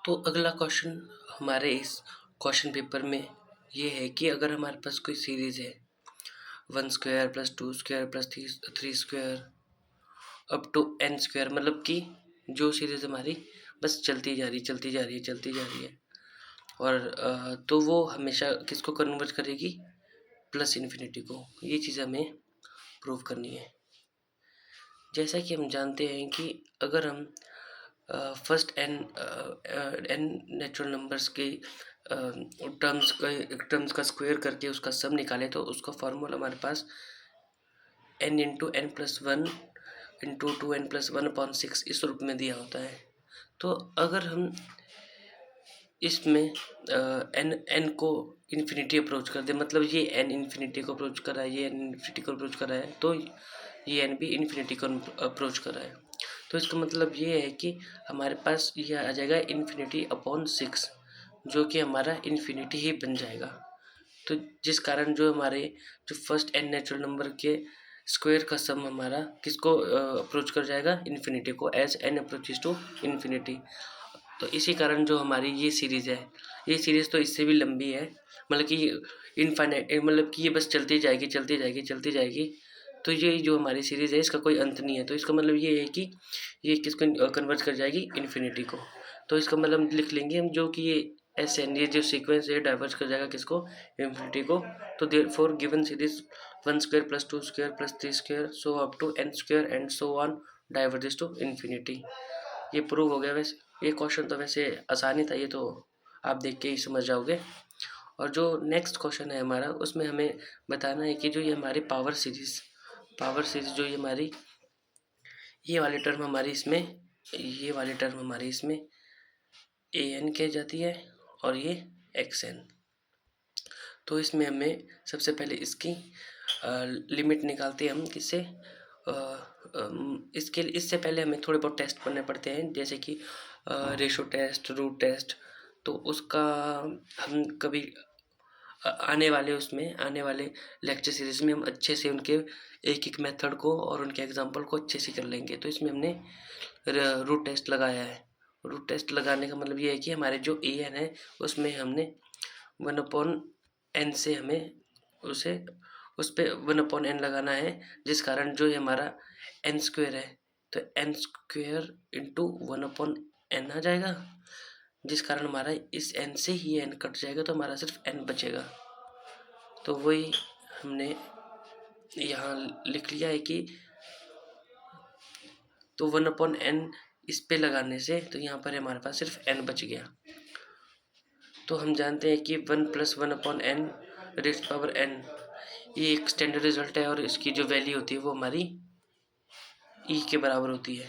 तो अगला क्वेश्चन हमारे इस क्वेश्चन पेपर में ये है कि अगर हमारे पास कोई सीरीज है 1² + 2² + 3² अप टू n², मतलब कि जो सीरीज हमारी बस चलती जा रही है और तो वो हमेशा किसको कन्वर्ट करेगी, प्लस इन्फिनिटी को। ये चीज़ हमें प्रूव करनी है। जैसा कि हम जानते हैं कि अगर हम फर्स्ट एन नेचुरल नंबर्स के टर्म्स का स्क्वायर करके उसका सम निकाले तो उसका फार्मूला हमारे पास n × n+1 × 2n+1/6 इस रूप में दिया होता है। तो अगर हम इसमें n को इन्फिनिटी अप्रोच कर दे, मतलब ये n इन्फिनिटी को अप्रोच कर रहा है, ये n इन्फिनिटी को अप्रोच कर रहा है, तो ये n भी इन्फिनिटी को अप्रोच कर रहा है। तो इसका मतलब ये है कि हमारे पास ये आ जाएगा ∞/6, जो कि हमारा इन्फिनिटी ही बन जाएगा। तो जिस कारण जो हमारे जो फर्स्ट n नेचुरल नंबर के स्क्वायर का सम हमारा किसको अप्रोच कर जाएगा, इन्फिनिटी को, as n approaches to infinity. तो इसी कारण जो हमारी ये सीरीज़ है, ये सीरीज़ तो इससे भी लंबी है, मतलब कि इनफाइनाइट, मतलब कि ये बस चलती जाएगी। तो ये जो हमारी सीरीज़ है इसका कोई अंत नहीं है। तो इसका मतलब ये है कि ये किसको कन्वर्ट कर जाएगी, इन्फिनिटी को। तो इसका मतलब लिख लेंगे हम, जो कि ये एन, ये जो सीक्वेंस है डाइवर्ज कर जाएगा किसको, इन्फिनिटी को। तो therefore given series 1² + 2² + 3² so up to n² and so on diverges to infinity. ये प्रूव हो गया। वैसे ये क्वेश्चन तो वैसे आसान ही था, ये तो आप देख के ही समझ जाओगे। और जो नेक्स्ट क्वेश्चन है हमारा, उसमें हमें बताना है कि जो ये हमारी पावर सीरीज जो ये हमारी ये वाली टर्म हमारी इसमें an कह जाती है और ये xn। तो इसमें हमें सबसे पहले इसकी लिमिट निकालते हैं हम किससे, इससे पहले हमें थोड़े बहुत टेस्ट करने पड़ते हैं, जैसे कि रेशो टेस्ट, रूट टेस्ट। तो उसका हम कभी आने वाले लेक्चर सीरीज में हम अच्छे से उनके एक मेथड को और उनके एग्जांपल को अच्छे से कर लेंगे। तो इसमें हमने रूट टेस्ट लगाया है। रूट टेस्ट लगाने का मतलब ये है कि हमारे जो an है उसमें हमने 1/n से हमें उस पर 1/n लगाना है, जिस कारण जो ये हमारा n² है तो n² × 1/n आ जाएगा, जिस कारण हमारा इस n से ही n कट जाएगा तो हमारा सिर्फ n बचेगा। तो वही हमने यहाँ लिख लिया है कि तो 1/n इस पे लगाने से तो यहाँ पर हमारे पास सिर्फ n बच गया। तो हम जानते हैं कि 1 + 1/n⁴n ये एक स्टैंडर्ड रिजल्ट है और इसकी जो वैल्यू होती है वो हमारी e के बराबर होती है।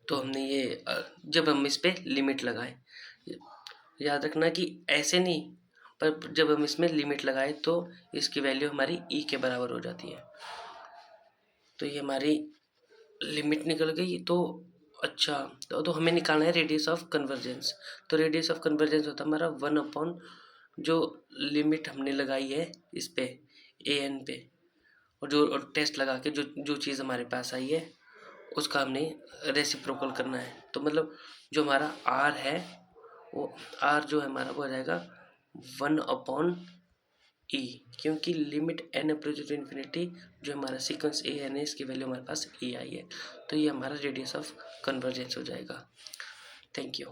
तो हमने ये जब हम इस पे लिमिट लगाए, याद रखना कि ऐसे नहीं, पर जब हम इसमें लिमिट लगाए तो इसकी वैल्यू हमारी e के बराबर हो जाती है। तो ये हमारी लिमिट निकल गई। तो अच्छा, तो हमें निकालना है रेडियस ऑफ कन्वर्जेंस। तो रेडियस ऑफ कन्वर्जेंस होता है हमारा 1/ जो लिमिट हमने लगाई है इस पे an पे, और जो टेस्ट लगा के जो चीज़ हमारे पास आई है उसका हमने रेसिप्रोकल करना है। तो मतलब जो हमारा r है वो r जो है हमारा वो आ जाएगा 1/e, क्योंकि limit n approach to infinity जो हमारा सीक्वेंस an है इसकी वैल्यू हमारे पास e आई है। तो ये हमारा रेडियस ऑफ कन्वर्जेंस हो जाएगा। Thank you.